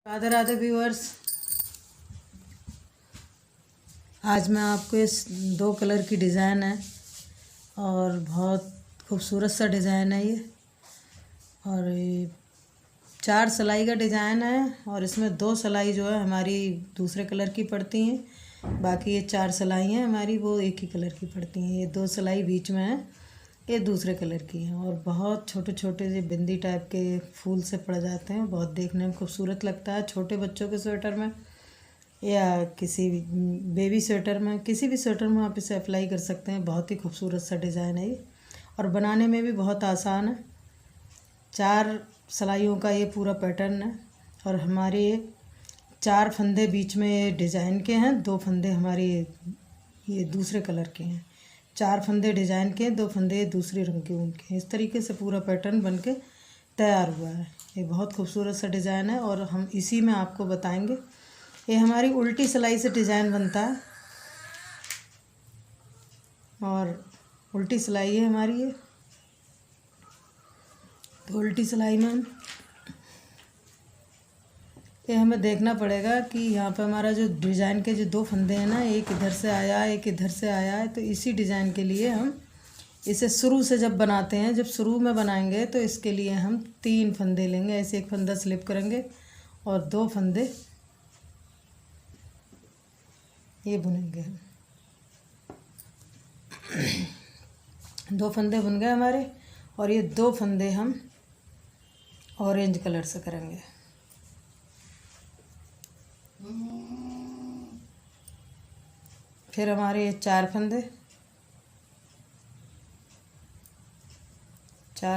Radhe Radhe viewers. आज मैं आपको इस 2 कलर की डिज़ाइन है और बहुत खूबसूरत सा डिज़ाइन है ये। और ये 4 सिलाई का डिज़ाइन है और इसमें 2 सिलाई जो है हमारी दूसरे कलर की पड़ती हैं, बाकी ये 4 सिलाई हैं हमारी वो एक ही कलर की पड़ती हैं। ये 2 सिलाई बीच में है, ये दूसरे कलर की है और बहुत छोटे छोटे से बिंदी टाइप के फूल से पड़ जाते हैं। बहुत देखने में खूबसूरत लगता है छोटे बच्चों के स्वेटर में या किसी भी बेबी स्वेटर में, किसी भी स्वेटर में आप इसे अप्लाई कर सकते हैं। बहुत ही खूबसूरत सा डिज़ाइन है ये और बनाने में भी बहुत आसान है। 4 सिलाइयों का ये पूरा पैटर्न है और हमारे 4 फंदे बीच में डिज़ाइन के हैं, 2 फंदे हमारे ये दूसरे कलर के हैं। 4 फंदे डिज़ाइन के, 2 फंदे दूसरे रंग के ऊन के। इस तरीके से पूरा पैटर्न बनके तैयार हुआ है। ये बहुत खूबसूरत सा डिज़ाइन है और हम इसी में आपको बताएंगे। ये हमारी उल्टी सिलाई से डिज़ाइन बनता है और उल्टी सिलाई है हमारी ये। तो उल्टी सिलाई में ये हमें देखना पड़ेगा कि यहाँ पे हमारा जो डिज़ाइन के जो 2 फंदे हैं ना, एक इधर से आया एक इधर से आया है। तो इसी डिज़ाइन के लिए हम इसे शुरू से जब बनाते हैं, जब शुरू में बनाएंगे तो इसके लिए हम 3 फंदे लेंगे। ऐसे एक फंदा स्लिप करेंगे और 2 फंदे ये बुनेंगे हम। 2 फंदे बुन गए हमारे और ये 2 फंदे हम ऑरेंज कलर से करेंगे। फिर हमारे ये 4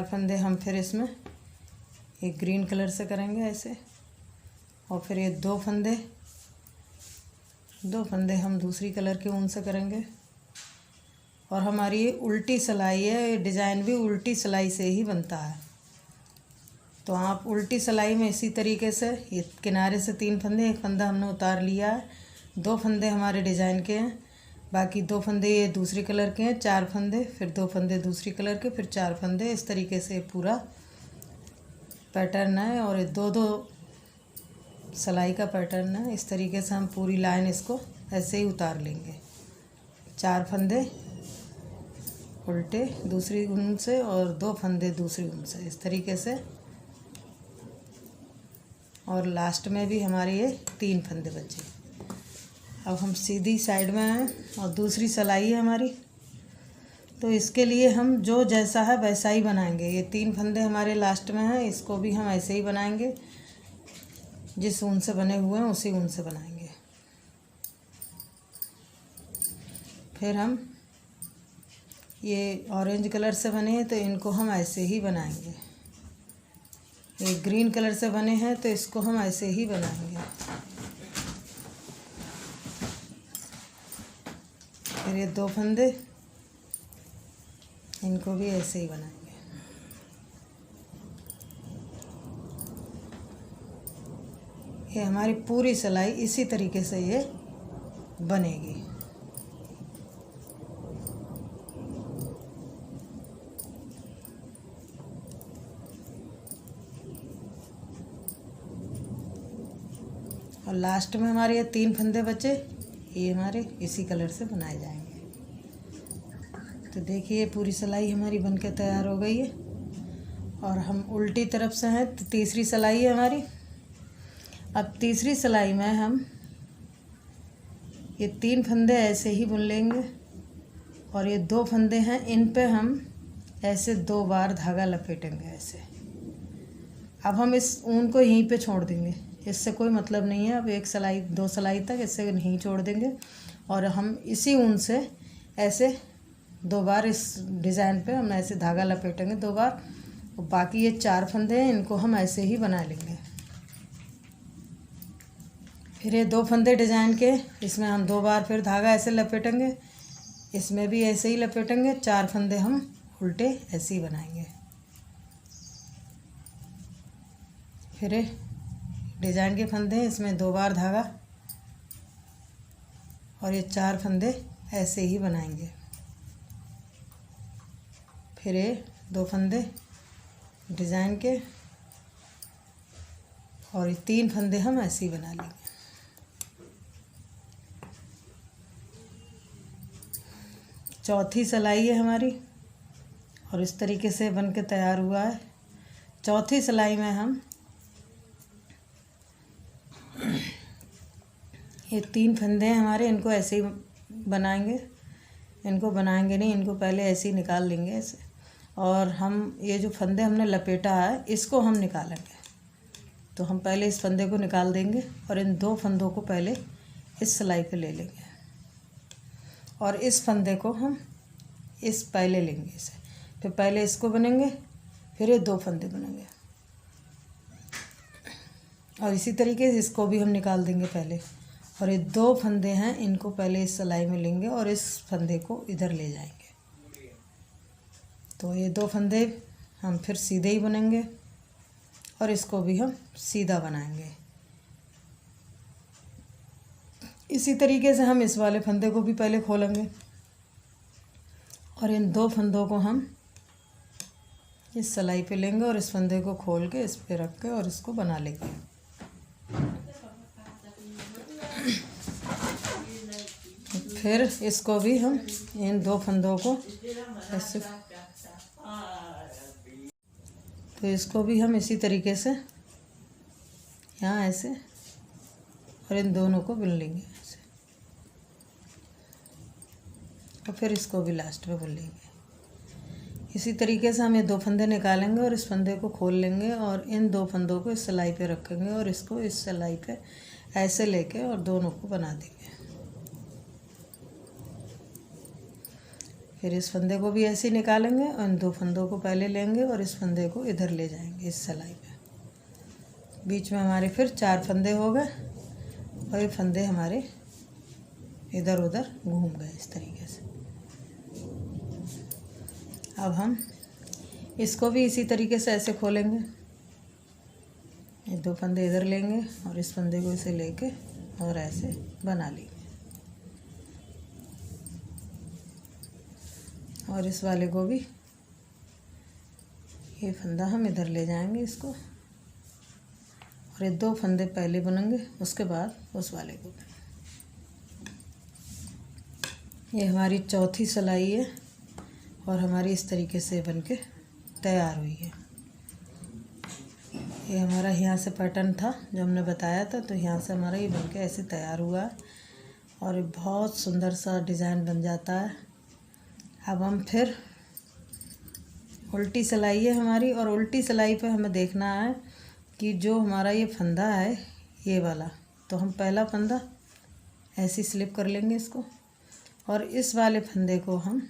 फंदे हम फिर इसमें एक ग्रीन कलर से करेंगे ऐसे। और फिर ये 2 फंदे हम दूसरी कलर के ऊन से करेंगे। और हमारी ये उल्टी सिलाई है, ये डिज़ाइन भी उल्टी सिलाई से ही बनता है। तो आप उल्टी सिलाई में इसी तरीके से ये किनारे से 3 फंदे, एक फंदा हमने उतार लिया है, 2 फंदे हमारे डिज़ाइन के हैं, बाकी 2 फंदे ये दूसरे कलर के हैं, 4 फंदे, फिर 2 फंदे दूसरी कलर के, फिर 4 फंदे। इस तरीके से पूरा पैटर्न है और ये 2-2 सिलाई का पैटर्न है। इस तरीके से हम पूरी लाइन इसको ऐसे ही उतार लेंगे। 4 फंदे उल्टे दूसरी ऊन से और 2 फंदे दूसरी ऊन से, इस तरीके से। और लास्ट में भी हमारे ये 3 फंदे बचे। अब हम सीधी साइड में हैं और दूसरी सिलाई है हमारी। तो इसके लिए हम जो जैसा है वैसा ही बनाएंगे। ये 3 फंदे हमारे लास्ट में हैं, इसको भी हम ऐसे ही बनाएंगे, जिस ऊन से बने हुए हैं उसी ऊन से बनाएंगे। फिर हम ये ऑरेंज कलर से बने हैं तो इनको हम ऐसे ही बनाएंगे। ये ग्रीन कलर से बने हैं तो इसको हम ऐसे ही बनाएंगे। फिर ये 2 फंदे, इनको भी ऐसे ही बनाएंगे। ये हमारी पूरी सिलाई इसी तरीके से ये बनेगी। और लास्ट में हमारे ये 3 फंदे बचे, ये हमारे इसी कलर से बनाए जाएंगे। तो देखिए पूरी सिलाई हमारी बनकर तैयार हो गई है और हम उल्टी तरफ से हैं तो तीसरी सिलाई है हमारी। अब तीसरी सिलाई में हम ये 3 फंदे ऐसे ही बुन लेंगे और ये 2 फंदे हैं, इन पे हम ऐसे 2 बार धागा लपेटेंगे ऐसे। अब हम इस ऊन को यहीं पे छोड़ देंगे, इससे कोई मतलब नहीं है। अब 1 सिलाई 2 सिलाई तक इससे नहीं छोड़ देंगे और हम इसी ऊन से ऐसे 2 बार इस डिज़ाइन पे हम ऐसे धागा लपेटेंगे 2 बार। और बाकी ये 4 फंदे हैं, इनको हम ऐसे ही बना लेंगे। फिर ये 2 फंदे डिज़ाइन के, इसमें हम 2 बार फिर धागा ऐसे लपेटेंगे, इसमें भी ऐसे ही लपेटेंगे। 4 फंदे हम उल्टे ऐसे ही बनाएंगे। फिर डिज़ाइन के फंदे हैं, इसमें 2 बार धागा और ये 4 फंदे ऐसे ही बनाएंगे। फिर ये 2 फंदे डिज़ाइन के और ये 3 फंदे हम ऐसे ही बना लेंगे। चौथी सिलाई है हमारी और इस तरीके से बन के तैयार हुआ है। चौथी सिलाई में हम ये 3 फंदे हैं हमारे, इनको ऐसे ही बनाएंगे। इनको बनाएंगे नहीं, इनको पहले ऐसे ही निकाल लेंगे ऐसे। और हम ये जो फंदे हमने लपेटा है इसको हम निकालेंगे। तो हम पहले इस फंदे को निकाल देंगे और इन 2 फंदों को पहले इस सिलाई पे ले लेंगे और इस फंदे को हम इस पहले लेंगे इसे, फिर पहले इसको बनेंगे, फिर ये 2 फंदे बनेंगे और इसी तरीके से इसको भी हम निकाल देंगे पहले। और ये 2 फंदे हैं, इनको पहले इस सिलाई में लेंगे और इस फंदे को इधर ले जाएंगे। तो ये 2 फंदे हम फिर सीधे ही बनेंगे और इसको भी हम सीधा बनाएंगे। इसी तरीके से हम इस वाले फंदे को भी पहले खोलेंगे और इन 2 फंदों को हम इस सिलाई पे लेंगे और इस फंदे को खोल के इस पे रख के और इसको बना लेंगे। फिर इसको भी हम इन 2 फंदों को ऐसे, तो इसको भी हम इसी तरीके से यहाँ ऐसे और इन दोनों को बुन लेंगे ऐसे और फिर इसको भी लास्ट में बुन लेंगे। इसी तरीके से हम ये 2 फंदे निकालेंगे और इस फंदे को खोल लेंगे और इन 2 फंदों को इस सिलाई पे रखेंगे और इसको इस सिलाई पे ऐसे लेके और दोनों को बना देंगे। फिर इस फंदे को भी ऐसे ही निकालेंगे और इन 2 फंदों को पहले लेंगे और इस फंदे को इधर ले जाएंगे इस सिलाई पे। बीच में हमारे फिर 4 फंदे हो गए और ये फंदे हमारे इधर उधर घूम गए इस तरीके से। अब हम इसको भी इसी तरीके से ऐसे खोलेंगे। ये 2 फंदे इधर लेंगे और इस फंदे को इसे लेके और ऐसे बना लेंगे और इस वाले को भी ये फंदा हम इधर ले जाएंगे इसको और ये 2 फंदे पहले बनेंगे, उसके बाद उस वाले को। ये हमारी चौथी सिलाई है और हमारी इस तरीके से बनके तैयार हुई है। ये हमारा यहाँ से पैटर्न था जो हमने बताया था, तो यहाँ से हमारा ये बनके ऐसे तैयार हुआ है और ये बहुत सुंदर सा डिज़ाइन बन जाता है। अब हम फिर उल्टी सिलाई है हमारी और उल्टी सिलाई पे हमें देखना है कि जो हमारा ये फंदा है ये वाला, तो हम पहला फंदा ऐसे स्लिप कर लेंगे इसको और इस वाले फंदे को हम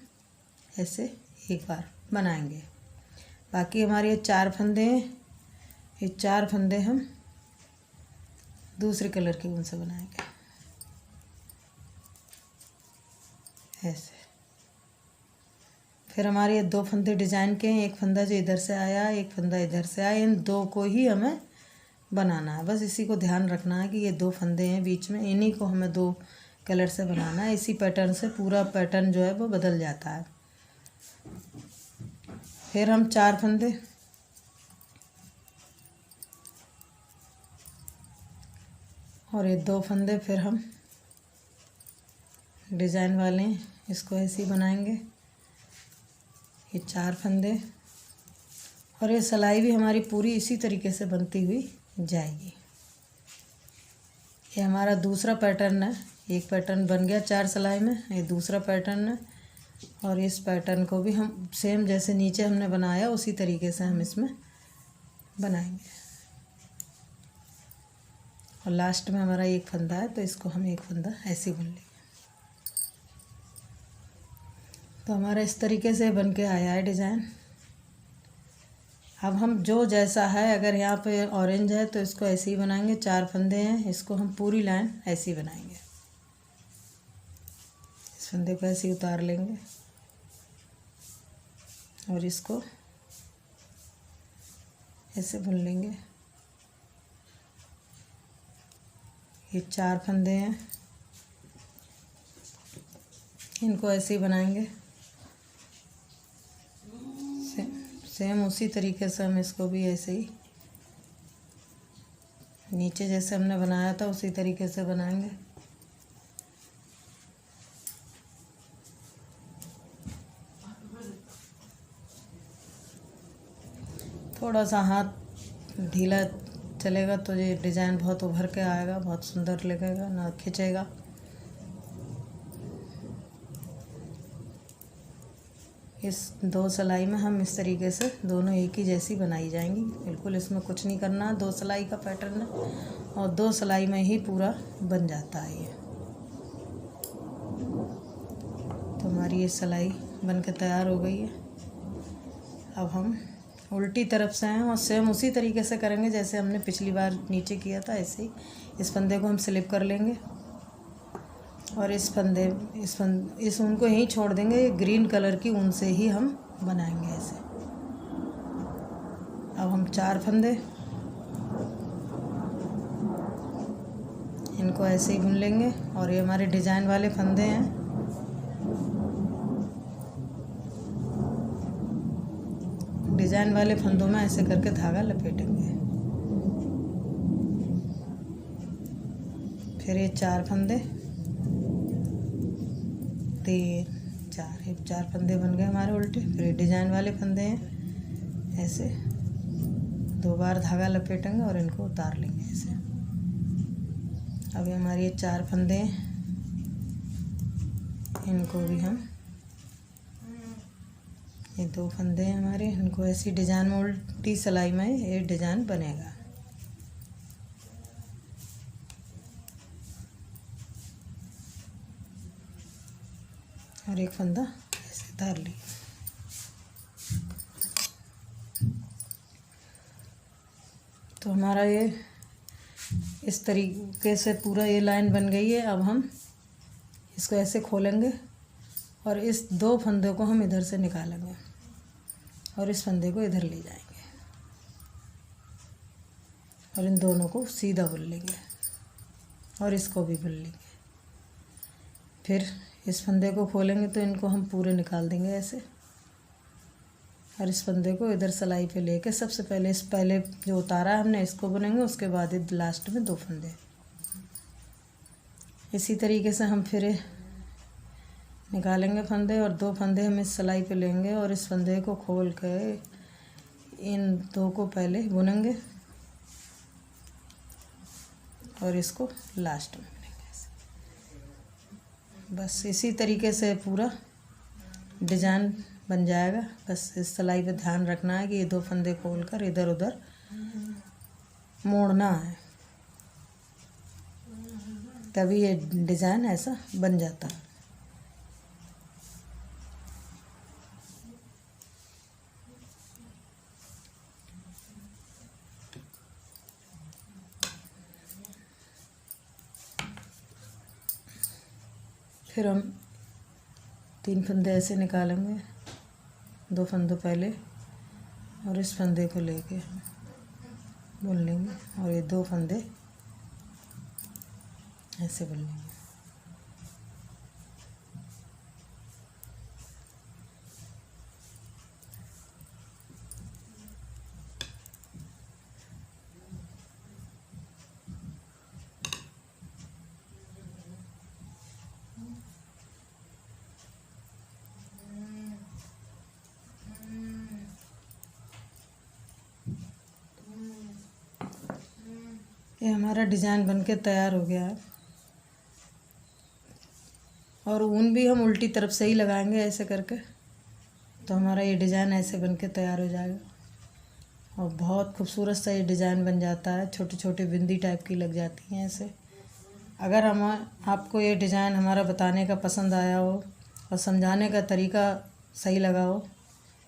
ऐसे एक बार बनाएंगे। बाकी हमारे ये 4 फंदे हैं, ये 4 फंदे हम दूसरे कलर के ऊन से बनाएंगे ऐसे। फिर हमारे ये 2 फंदे डिजाइन के हैं, एक फंदा जो इधर से आया, एक फंदा इधर से आया, इन 2 को ही हमें बनाना है। बस इसी को ध्यान रखना है कि ये 2 फंदे हैं बीच में, इन्हीं को हमें 2 कलर से बनाना है। इसी पैटर्न से पूरा पैटर्न जो है वो बदल जाता है। फिर हम 4 फंदे और ये 2 फंदे फिर हम डिज़ाइन वाले हैं, इसको ऐसे ही बनाएंगे। ये 4 फंदे और ये सिलाई भी हमारी पूरी इसी तरीके से बनती हुई जाएगी। ये हमारा दूसरा पैटर्न है, एक पैटर्न बन गया 4 सिलाई में, ये दूसरा पैटर्न है और इस पैटर्न को भी हम सेम जैसे नीचे हमने बनाया उसी तरीके से हम इसमें बनाएंगे। और लास्ट में हमारा एक फंदा है, तो इसको हम एक फंदा ऐसे बुन लेंगे। तो हमारा इस तरीके से बन के आया है डिज़ाइन। अब हम जो जैसा है, अगर यहाँ पे ऑरेंज है तो इसको ऐसे ही बनाएंगे। 4 फंदे हैं, इसको हम पूरी लाइन ऐसे ही बनाएंगे। इस फंदे को ऐसे ही उतार लेंगे और इसको ऐसे बुन लेंगे। ये 4 फंदे हैं, इनको ऐसे ही बनाएंगे। सेम उसी तरीके से हम इसको भी ऐसे ही नीचे जैसे हमने बनाया था उसी तरीके से बनाएंगे। थोड़ा सा हाथ ढीला चलेगा तो ये डिज़ाइन बहुत उभर के आएगा, बहुत सुंदर लगेगा, ना खिंचेगा। इस 2 सिलाई में हम इस तरीके से दोनों एक ही जैसी बनाई जाएंगी। बिल्कुल इसमें कुछ नहीं करना, 2 सिलाई का पैटर्न है और 2 सिलाई में ही पूरा बन जाता है ये। तो हमारी ये सिलाई बन के तैयार हो गई है। अब हम उल्टी तरफ से हैं और सेम उसी तरीके से करेंगे जैसे हमने पिछली बार नीचे किया था। ऐसे ही इस फंदे को हम स्लिप कर लेंगे और इस ऊन को यहीं छोड़ देंगे। ये ग्रीन कलर की ऊन से ही हम बनाएंगे ऐसे। अब हम 4 फंदे इनको ऐसे ही बुन लेंगे और ये हमारे डिज़ाइन वाले फंदे हैं। डिज़ाइन वाले फंदों में ऐसे करके धागा लपेटेंगे। फिर ये 4 फंदे, 3 4, ये 4 फंदे बन गए हमारे उल्टे। फिर ये डिज़ाइन वाले फंदे हैं, ऐसे 2 बार धागा लपेटेंगे और इनको उतार लेंगे ऐसे। अब ये हमारे ये 4 फंदे हैं, इनको भी हम, ये 2 फंदे हैं हमारे, इनको ऐसी डिज़ाइन में उल्टी सिलाई में ये डिज़ाइन बनेगा। और एक फंदा ऐसे उतार ली। तो हमारा ये इस तरीके से पूरा ये लाइन बन गई है। अब हम इसको ऐसे खोलेंगे और इस 2 फंदों को हम इधर से निकालेंगे और इस फंदे को इधर ले जाएंगे और इन दोनों को सीधा बुन लेंगे और इसको भी बुन लेंगे। फिर इस फंदे को खोलेंगे तो इनको हम पूरे निकाल देंगे ऐसे और इस फंदे को इधर सिलाई पे लेके सबसे पहले जो उतारा है हमने इसको बुनेंगे, उसके बाद लास्ट में 2 फंदे। इसी तरीके से हम फिर निकालेंगे फंदे और 2 फंदे हम इस सिलाई पे लेंगे और इस फंदे को खोल के इन 2 को पहले बुनेंगे और इसको लास्ट में बुनेंगे ऐसे। बस इसी तरीके से पूरा डिज़ाइन बन जाएगा। बस इस सिलाई पे ध्यान रखना है कि ये 2 फंदे खोलकर इधर उधर मोड़ना है, तभी ये डिज़ाइन ऐसा बन जाता है। फिर हम 3 फंदे ऐसे निकालेंगे, 2 फंदों पहले और इस फंदे को लेके बुन लेंगे और ये 2 फंदे ऐसे बुन लेंगे। ये हमारा डिज़ाइन बनके तैयार हो गया है और ऊन भी हम उल्टी तरफ से ही लगाएंगे ऐसे करके, तो हमारा ये डिज़ाइन ऐसे बनके तैयार हो जाएगा और बहुत खूबसूरत सा ये डिज़ाइन बन जाता है। छोटी छोटी बिंदी टाइप की लग जाती हैं ऐसे। अगर आपको ये डिज़ाइन हमारा बताने का पसंद आया हो और समझाने का तरीका सही लगा हो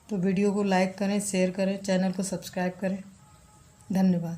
तो वीडियो को लाइक करें, शेयर करें, चैनल को सब्सक्राइब करें। धन्यवाद।